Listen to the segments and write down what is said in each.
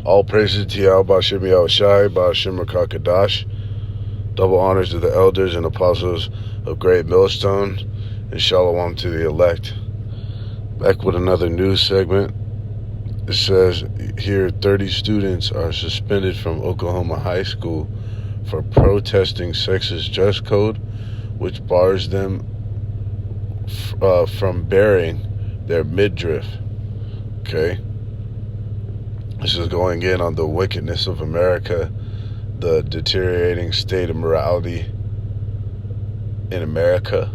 All praises to Yahweh Ba'Shem Yahushai, Ba'Shem Rakakadash. Double honors to the elders and apostles of Great Millstone, and shalom to the elect. Back with another news segment. It says here 30 students are suspended from Oklahoma High School for protesting sexist dress code, which bars them from bearing their midriff. Okay? This is going in on the wickedness of America, the deteriorating state of morality in America,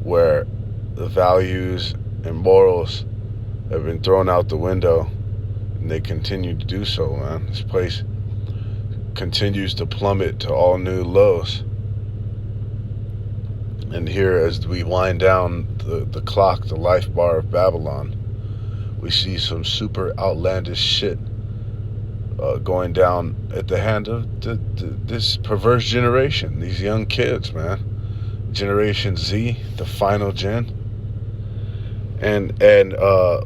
where the values and morals have been thrown out the window, and they continue to do so, man. This place continues to plummet to all new lows. And here, as we wind down the clock, the life bar of Babylon, we see some super outlandish shit going down at the hand of this perverse generation, these young kids, man. Generation Z, the final gen. And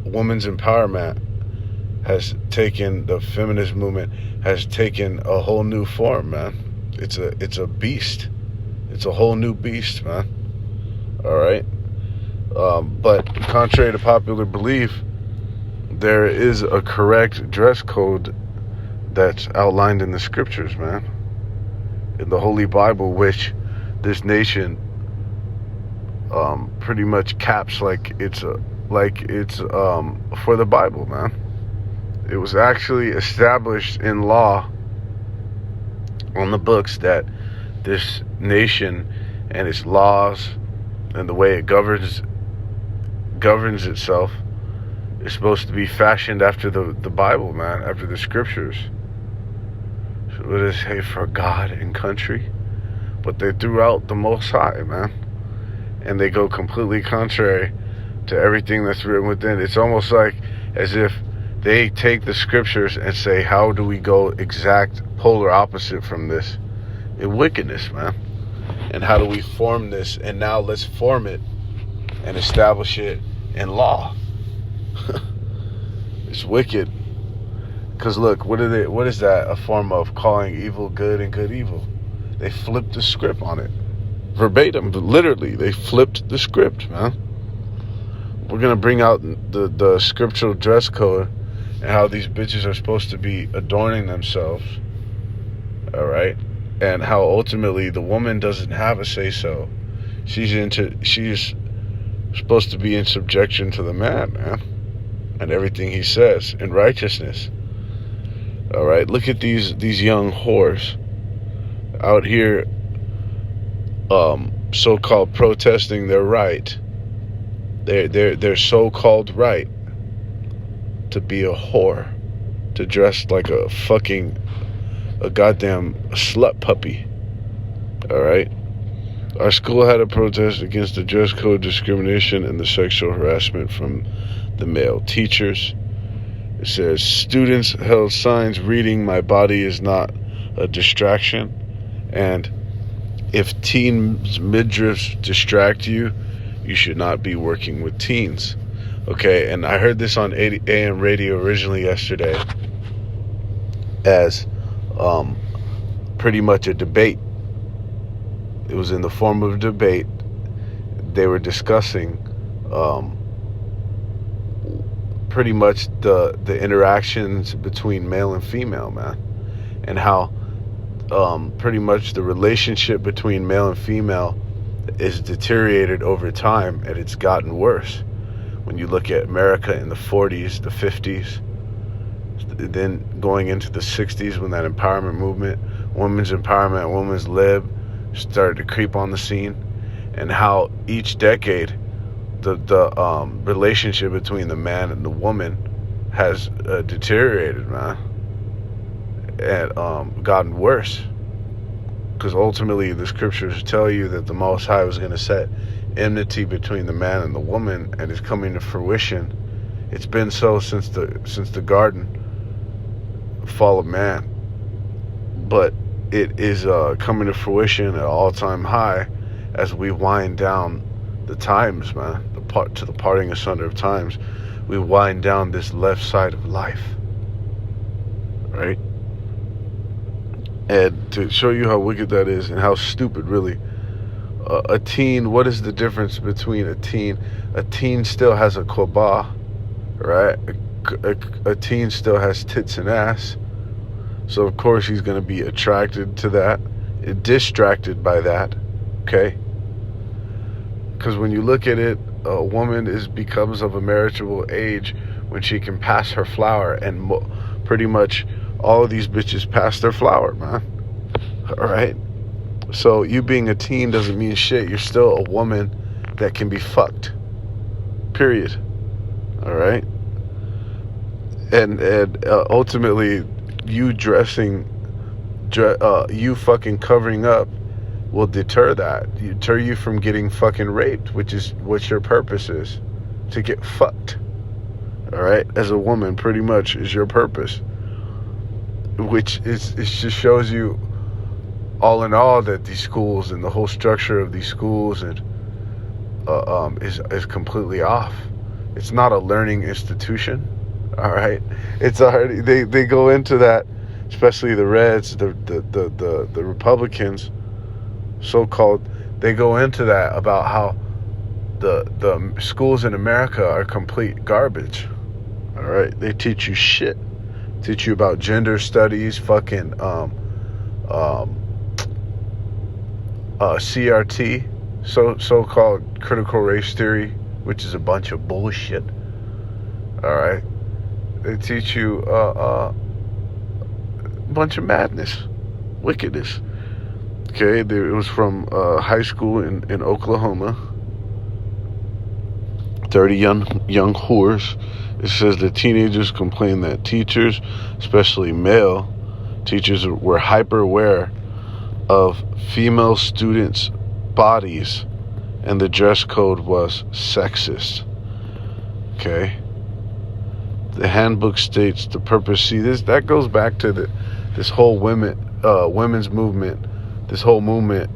women's empowerment has taken, the feminist movement has taken a whole new form, man. It's a beast. It's a whole new beast, man. All right. But contrary to popular belief, there is a correct dress code that's outlined in the scriptures, man. In the Holy Bible, which this nation pretty much caps like it's for the Bible, man. It was actually established in law on the books that this nation and its laws and the way it governs itself is supposed to be fashioned after the Bible, man, after the scriptures. So what does it say? For God and country? But they threw out the Most High, man. And they go completely contrary to everything that's written within. It's almost like as if they take the scriptures and say, how do we go exact polar opposite from this in wickedness, man? And how do we form this? And now let's form it and establish it in law. It's wicked. Because look, what is that? A form of calling evil good and good evil. They flipped the script on it. Verbatim, but literally, they flipped the script, man. We're going to bring out the scriptural dress code and how these bitches are supposed to be adorning themselves. All right? And how ultimately the woman doesn't have a say-so. She's supposed to be in subjection to the man, man. And everything he says in righteousness. All right? Look at these young whores out here so-called protesting their right, their so-called right to be a whore, to dress like a goddamn slut puppy. All right. Our school had a protest against the dress code discrimination and the sexual harassment from the male teachers. It says students held signs reading, "My body is not a distraction," and if teens' midriffs distract you, you should not be working with teens. Okay, and I heard this on 80 AM radio originally yesterday as pretty much a debate. It was in the form of a debate. They were discussing pretty much the interactions between male and female, man, and how pretty much the relationship between male and female is deteriorated over time, and it's gotten worse. When you look at America in the 40s, the 50s, then going into the 60s when that empowerment movement, women's empowerment, women's lib started to creep on the scene, and how each decade the relationship between the man and the woman has deteriorated, man. And gotten worse, because ultimately the scriptures tell you that the Most High was going to set enmity between the man and the woman, and it's coming to fruition. It's been so since the garden fall of man, but it is coming to fruition at an all-time high as we wind down the times, man. To the parting asunder of times, we wind down this left side of life. right? And to show you how wicked that is and how stupid, really, a teen, what is the difference between a teen? A teen still has a quabah, right? A teen still has tits and ass. So, of course, he's going to be attracted to that, distracted by that, okay? Because when you look at it, a woman becomes of a marriageable age when she can pass her flower, and pretty much all of these bitches pass their flower, man. All right? So you being a teen doesn't mean shit. You're still a woman that can be fucked. Period. All right? And ultimately, you you fucking covering up will deter that. Deter you from getting fucking raped, which is what your purpose is. To get fucked. All right? As a woman, pretty much is your purpose. Which it just shows you, all in all, that these schools and the whole structure of these schools and is completely off. It's not a learning institution. All right, it's already they go into that, especially the Reds, the Republicans, so-called. They go into that about how the schools in America are complete garbage. All right, they teach you shit. Teach you about gender studies, fucking CRT, so-called critical race theory, which is a bunch of bullshit. All right, they teach you a bunch of madness, wickedness. Okay, it was from high school in Oklahoma. 30 young whores. It says the teenagers complained that teachers, especially male teachers, were hyper aware of female students' bodies, and the dress code was sexist. Okay. The handbook states the purpose. See, that goes back to this whole women's movement. This whole movement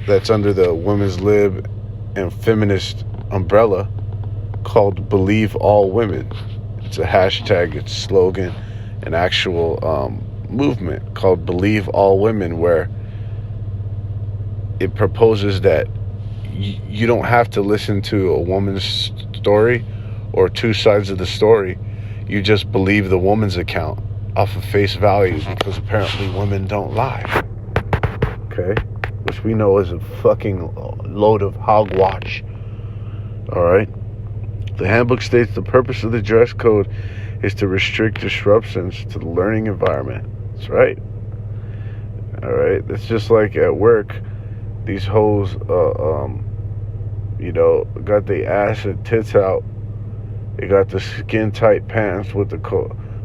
that's under the women's lib and feminist umbrella, called Believe All Women. It's a hashtag, it's a slogan, an actual movement called Believe All Women, where it proposes that you don't have to listen to a woman's story or two sides of the story. You just believe the woman's account off of face value, because apparently women don't lie. Okay? Which we know is a fucking load of hogwash. Alright? The handbook states the purpose of the dress code is to restrict disruptions to the learning environment. That's right. Alright? It's just like at work, these hoes, got the ass and tits out. They got the skin tight pants with the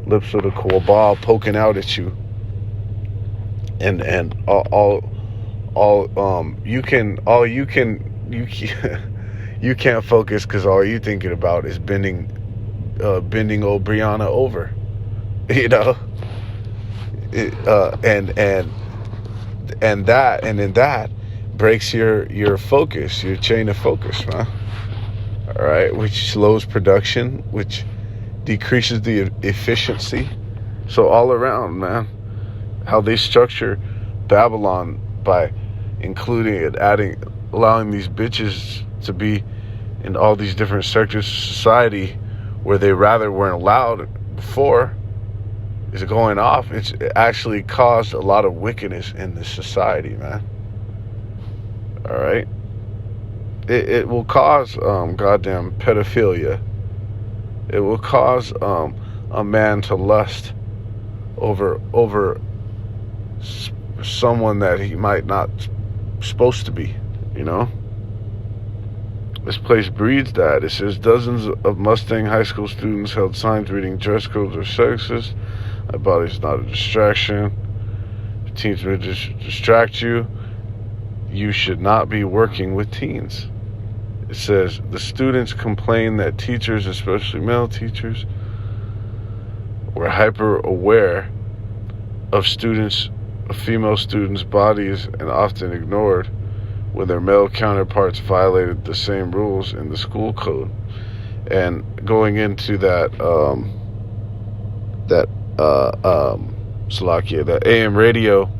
lips of the koala poking out at you. And you can't focus because all you thinking about is bending old Brianna over, and in that breaks your focus, your chain of focus, man. All right, which slows production, which decreases the efficiency. So all around, man, how they structure Babylon by including and allowing these bitches to be in all these different sectors of society where they rather weren't allowed before, is going off. It actually caused a lot of wickedness in this society, man. All right. It will cause goddamn pedophilia. It will cause a man to lust over someone that he might not supposed to be, This place breeds that. It says dozens of Mustang high school students held signs reading dress codes are sexist. My body's not a distraction. If teens will distract you, you should not be working with teens. It says the students complained that teachers, especially male teachers, were hyper aware of female students' bodies and often ignored when their male counterparts violated the same rules in the school code. And going into that Slovakia, the AM radio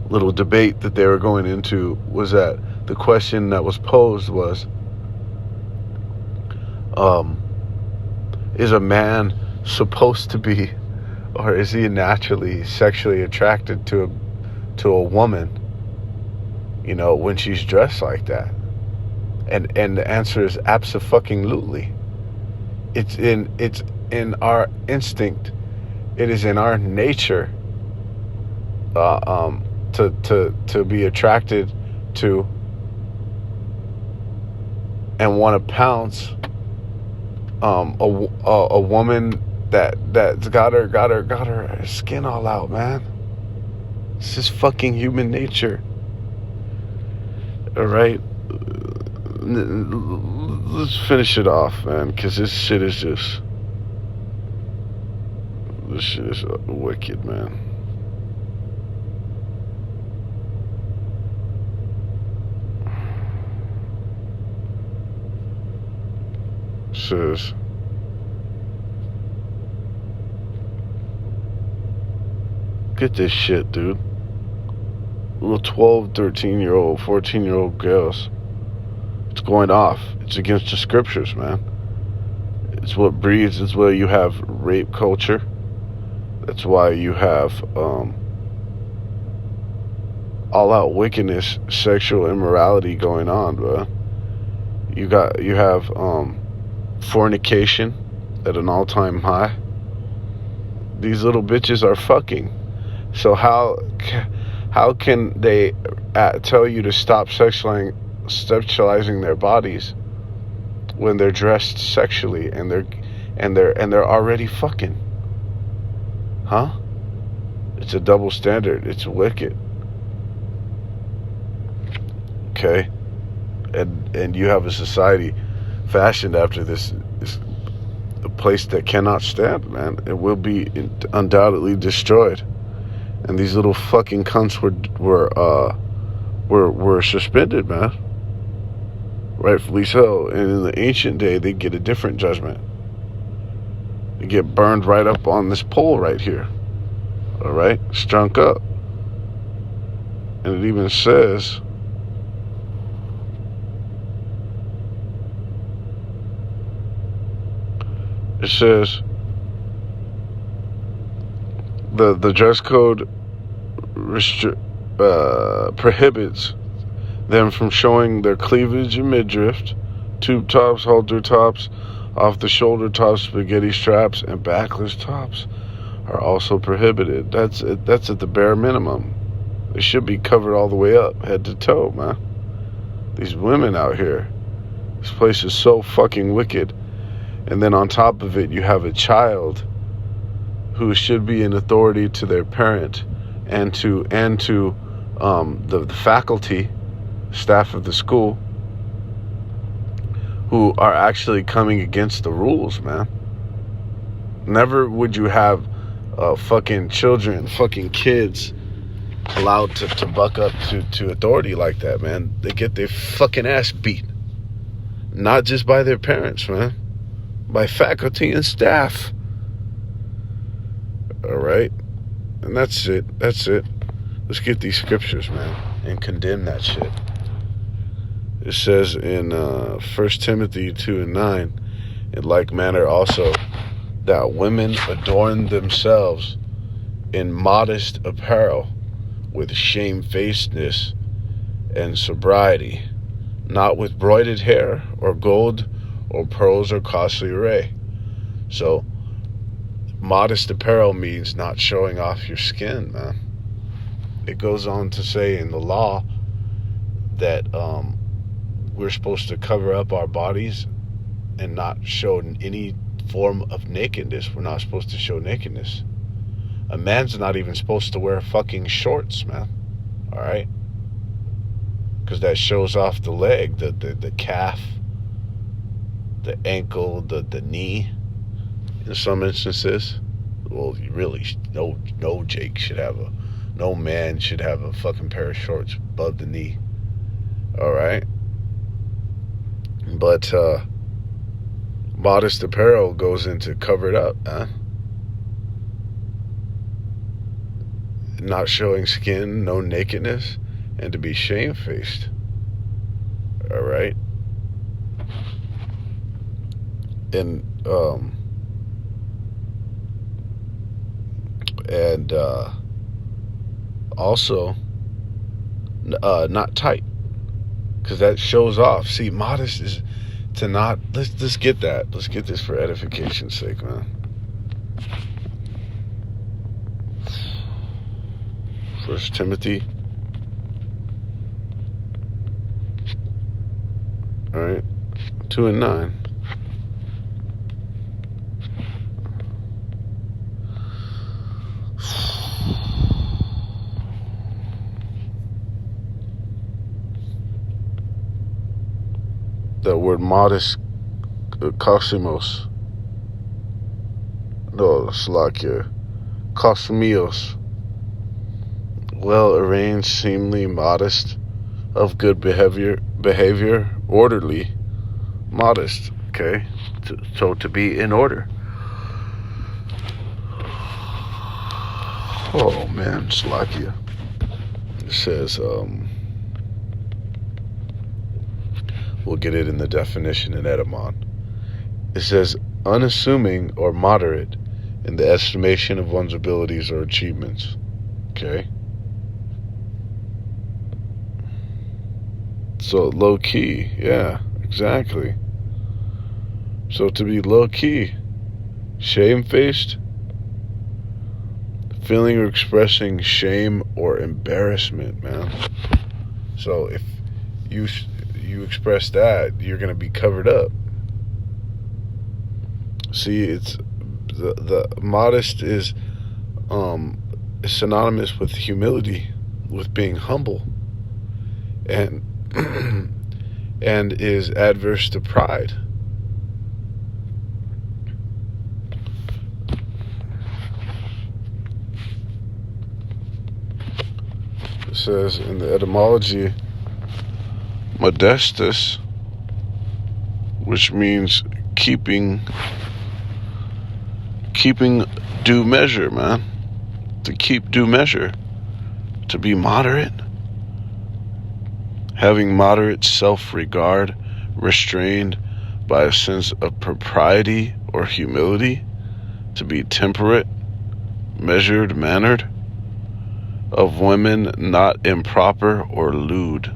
little debate that they were going into was that the question that was posed was, is a man supposed to be, or is he naturally sexually attracted to a woman, when she's dressed like that? And the answer is abso-fucking-lutely. It's in our instinct. It is in our nature to be attracted to and want to pounce a woman that's got her skin all out, man. It's just fucking human nature. All right, let's finish it off, man, because this shit is wicked, man. Says, get this shit, dude. Little 12, 13-year-old, 14-year-old girls. It's going off. It's against the scriptures, man. It's what breeds. It's why you have rape culture. That's why you have all-out wickedness, sexual immorality going on, bro. You have fornication at an all-time high. These little bitches are fucking. So how can they tell you to stop sexualizing their bodies when they're dressed sexually and they're already fucking? Huh? It's a double standard. It's wicked. Okay? And you have a society fashioned after this a place that cannot stand, man. It will be undoubtedly destroyed. And these little fucking cunts were suspended, man. Rightfully so. And in the ancient day, they get a different judgment. They get burned right up on this pole right here. All right? Strunk up. And it even says, the dress code prohibits them from showing their cleavage and midriff, tube tops, halter tops, off the shoulder tops, spaghetti straps, and backless tops are also prohibited. That's at the bare minimum. They should be covered all the way up, head to toe, man. These women out here, this place is so fucking wicked. And then on top of it, you have a child who should be an authority to their parent and to the faculty, staff of the school, who are actually coming against the rules, man. Never would you have fucking children, fucking kids allowed to buck up to authority like that, man. They get their fucking ass beat. Not just by their parents, man. By faculty and staff. All right? And that's it. Let's get these scriptures, man, and condemn that shit. It says in 1 Timothy 2:9, in like manner also, that women adorn themselves in modest apparel with shamefacedness and sobriety, not with broided hair or gold or pearls or costly array. So modest apparel means not showing off your skin, man. It goes on to say in the law that we're supposed to cover up our bodies and not show any form of nakedness. We're not supposed to show nakedness. A man's not even supposed to wear fucking shorts, man. All right? Because that shows off the leg, the calf, the ankle, the knee, in some instances. Well, you really, no man should have a fucking pair of shorts above the knee. All right? But modest apparel goes into covered up, huh? not showing skin, no nakedness, and to be shamefaced. All right. And also not tight, because that shows off. See, modest is to not. Let's get that. Let's get this for edification's sake, man. First Timothy. All right, 2 and 9. That word modest, kosimos. No, Slakia. Kosmios. Well arranged, seemly, modest, of good behavior, orderly, modest. Okay, so to be in order. Oh man, Slakia. It says, we'll get it in the definition in etymon. It says, unassuming or moderate in the estimation of one's abilities or achievements. Okay? So low key, yeah, exactly. So to be low key, shamefaced, feeling or expressing shame or embarrassment, man. So if you express that, you're going to be covered up. See, it's the modest is synonymous with humility, with being humble, and and is adverse to pride. It says in the etymology, modestus, which means keeping due measure, man. To keep due measure. To be moderate. Having moderate self-regard, restrained by a sense of propriety or humility. To be temperate, measured, mannered. Of women not improper or lewd.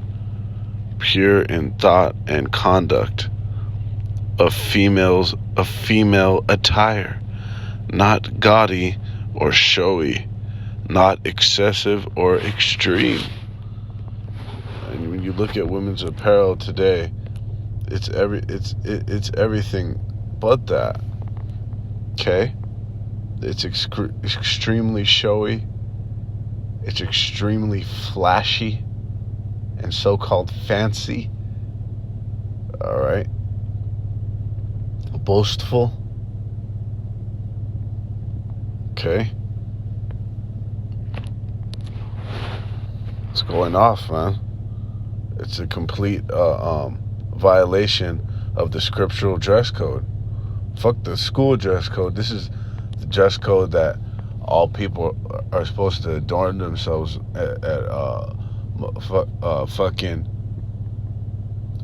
Pure in thought and conduct. Of female attire, not gaudy or showy, not excessive or extreme. And when you look at women's apparel today, it's everything but that. Okay, it's extremely showy. It's extremely flashy and so-called fancy. All right. Boastful. Okay. It's going off, man. It's a complete violation of the scriptural dress code. Fuck the school dress code. This is the dress code that all people are supposed to adorn themselves at fucking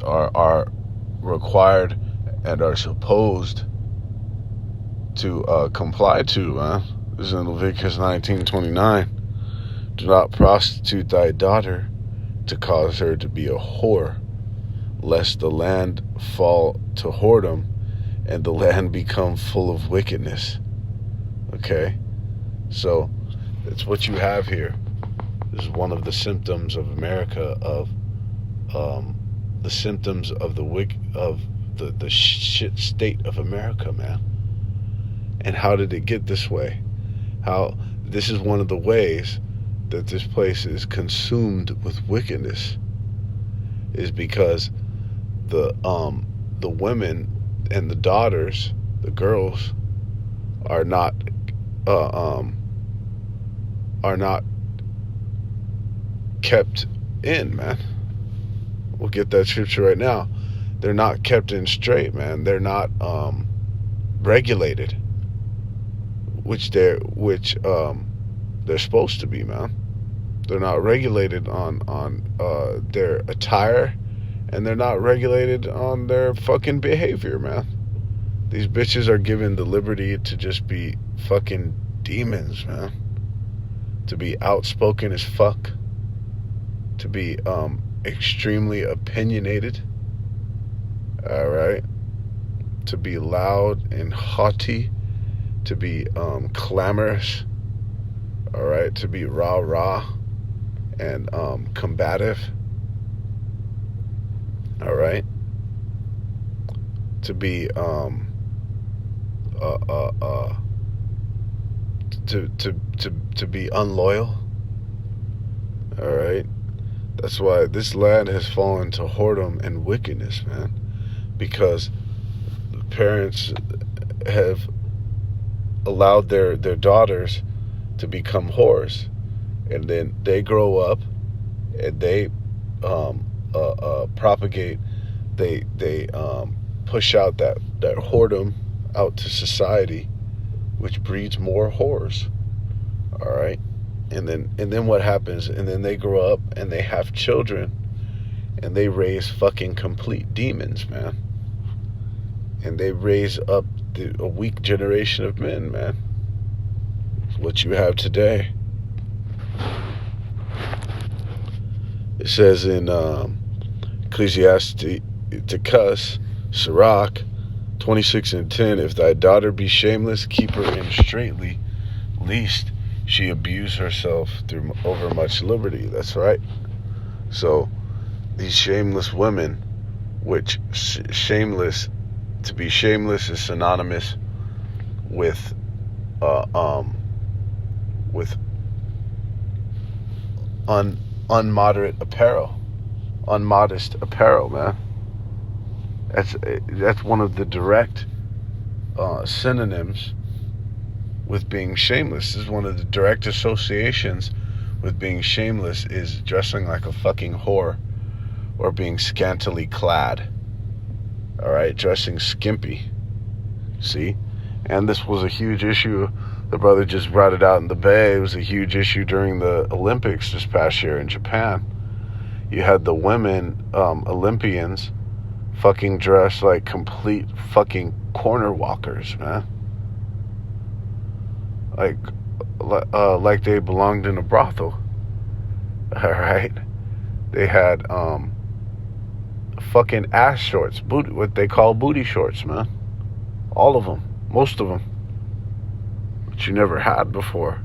are required and are supposed to comply to, man. This is in Leviticus 19:29. Do not prostitute thy daughter to cause her to be a whore, lest the land fall to whoredom and the land become full of wickedness. Okay? So, it's what you have here. This is one of the symptoms of America, of the symptoms of the shit state of America, man. And how did it get this way? How this is one of the ways that this place is consumed with wickedness is because the women and the daughters, the girls, are not kept in, man. We'll get that scripture right now. They're not kept in straight, man. They're not regulated, which they're supposed to be, man. They're not regulated on their attire, and they're not regulated on their fucking behavior, man. These bitches are given the liberty to just be fucking demons, man. To be outspoken as fuck. To be extremely opinionated. Alright? To be loud and haughty. To be clamorous. Alright? To be rah-rah and combative. Alright? To be to be unloyal. Alright? That's why this land has fallen to whoredom and wickedness, man. Because the parents have allowed their daughters to become whores. And then they grow up and they propagate, they push out that whoredom out to society, which breeds more whores. All right, and then what happens? And then they grow up and they have children, and they raise fucking complete demons, man. And they raise up a weak generation of men, man. It's what you have today. It says in Ecclesiastes, Sirach 26:10, if thy daughter be shameless, keep her in straitly, lest she abuse herself through overmuch liberty. That's right. So these shameless women, which shameless, to be shameless is synonymous with unmoderate apparel, unmodest apparel, man. That's one of the direct synonyms with being shameless. This is one of the direct associations with being shameless, is dressing like a fucking whore or being scantily clad. All right, dressing skimpy. See? And this was a huge issue. The brother just brought it out in the Bay. It was a huge issue during the Olympics this past year in Japan. You had the women Olympians fucking dressed like complete fucking corner walkers, man. Like they belonged in a brothel. All right, they had fucking ass shorts, booty, what they call booty shorts, man. All of them, most of them, which you never had before.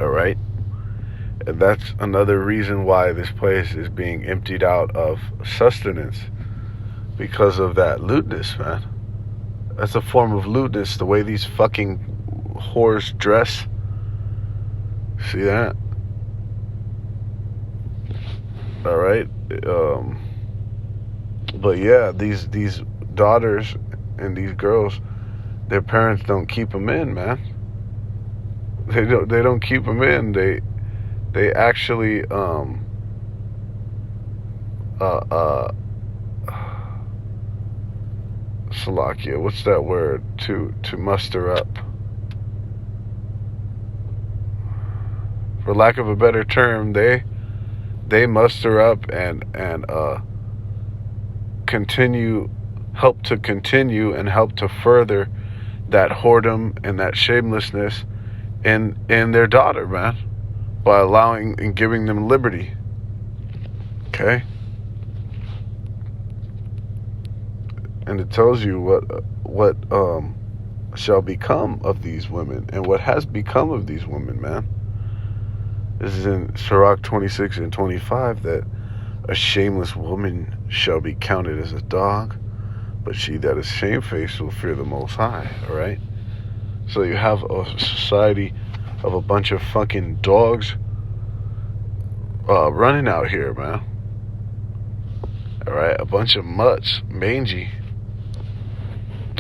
All right, and that's another reason why this place is being emptied out of sustenance, because of that lewdness, man. That's a form of lewdness, the way these fucking whores dress. See that? All right. But yeah, these daughters and these girls, their parents don't keep them in, man. They don't keep them in. They actually Salakia, what's that word? To muster up. For lack of a better term, they muster up and help to continue and help to further that whoredom and that shamelessness in their daughter, man, by allowing and giving them liberty. Okay? And it tells you what shall become of these women and what has become of these women, man. This is in Sirach 26:25, that a shameless woman shall be counted as a dog, but she that is shamefaced will fear the Most High. All right? So you have a society of a bunch of fucking dogs running out here, man. All right? A bunch of mutts, mangy.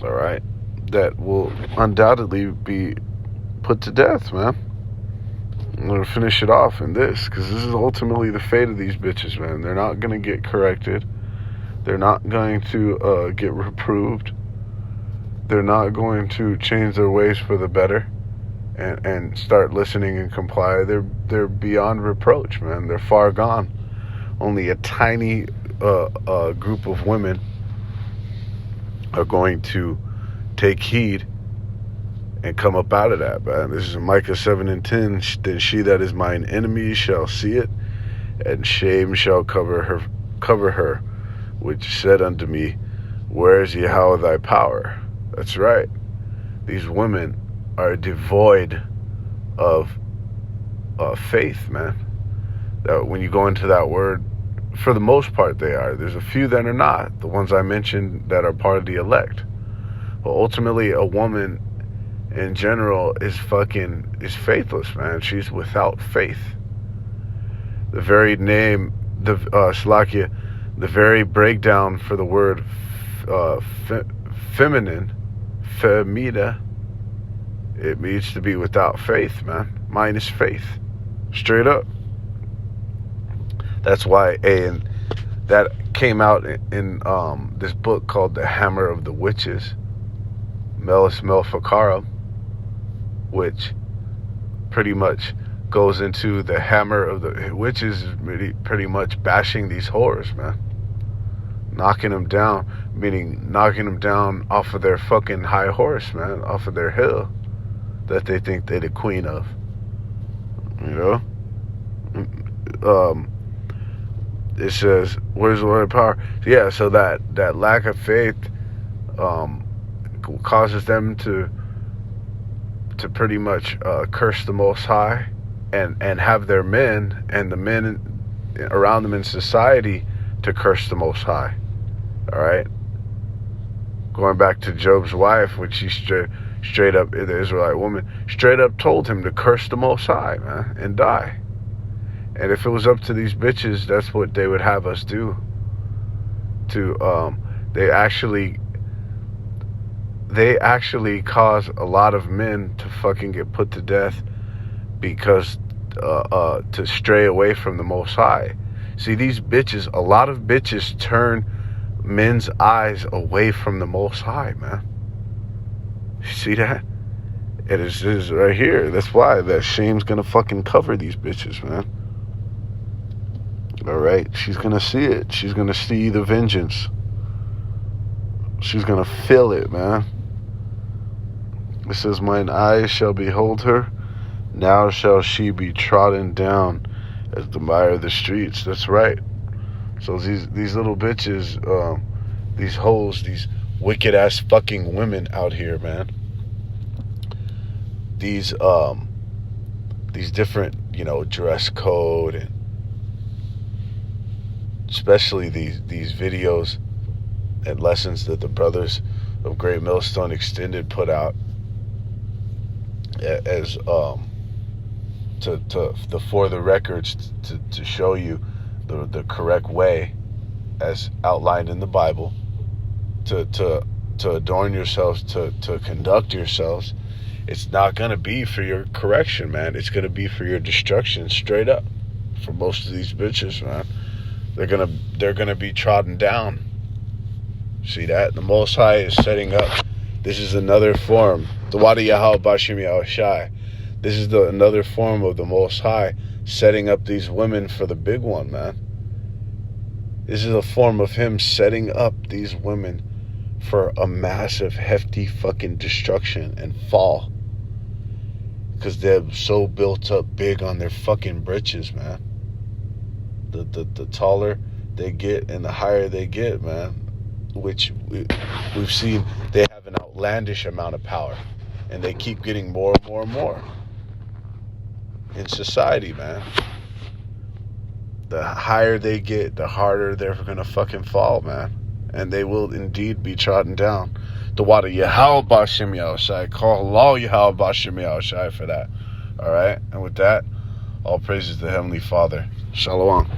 All right? That will undoubtedly be put to death, man. I'm going to finish it off in this, because this is ultimately the fate of these bitches, man. They're not going to get corrected. They're not going to get reproved. They're not going to change their ways for the better. and start listening and comply, they're beyond reproach, man. They're far gone. Only a tiny group of women are going to take heed and come up out of that, man. This is Micah 7:10. Then she that is mine enemy shall see it, and shame shall cover her, which said unto me, where is Yahweh thy power? That's right. These women are devoid of faith, man. That when you go into that word, for the most part they are. There's a few that are not. The ones I mentioned that are part of the elect. But ultimately, a woman in general is faithless, man. She's without faith. The very name, Slakia, the very breakdown for the word feminine, femida, it means to be without faith, man. Minus faith. Straight up. That's why, and that came out in this book called The Hammer of the Witches, Melis Melfakara, which pretty much goes into the hammer of the witches, pretty much bashing these whores, man. Knocking them down, meaning knocking them down off of their fucking high horse, man, off of their hill that they think they're the queen of. You know? It says, where's the word of power? Yeah, so that lack of faith causes them to pretty much curse the Most High and have their men and the men around them in society to curse the Most High. All right? Going back to Job's wife, which she straight up, the Israelite woman, straight up told him to curse the Most High, man, and die. And if it was up to these bitches, that's what they would have us do. They actually cause a lot of men to fucking get put to death because to stray away from the Most High. See, these bitches, a lot of bitches turn men's eyes away from the Most High, man. You see that? It is right here. That's why that shame's gonna fucking cover these bitches, man. All right, she's gonna see it. She's gonna see the vengeance. She's gonna feel it, man. It says, mine eyes shall behold her. Now shall she be trodden down as the mire of the streets. That's right. So these little bitches, these hoes, these wicked ass fucking women out here, man. These different, dress code, and especially these videos and lessons that the brothers of Great Millstone Extended put out as for the records to show you the correct way as outlined in the Bible to adorn yourselves, to conduct yourselves. It's not going to be for your correction, man. It's going to be for your destruction, straight up. For most of these bitches, man, they're gonna be trodden down. See that? The Most High is setting up. This is another form. The Wadi Yahal Bashim Yahushai. This is another form of the Most High setting up these women for the big one, man. This is a form of him setting up these women for a massive, hefty fucking destruction and fall. Because they're so built up big on their fucking britches, man. The taller they get and the higher they get, man. Which we've seen, they have an outlandish amount of power. And they keep getting more and more and more in society, man. The higher they get, the harder they're gonna fucking fall, man. And they will indeed be trodden down. The water Yahal Bashim Yahushai. Call Allah Yahal Bashim Yahushai for that. Alright? And with that, all praises to the Heavenly Father. Shalom.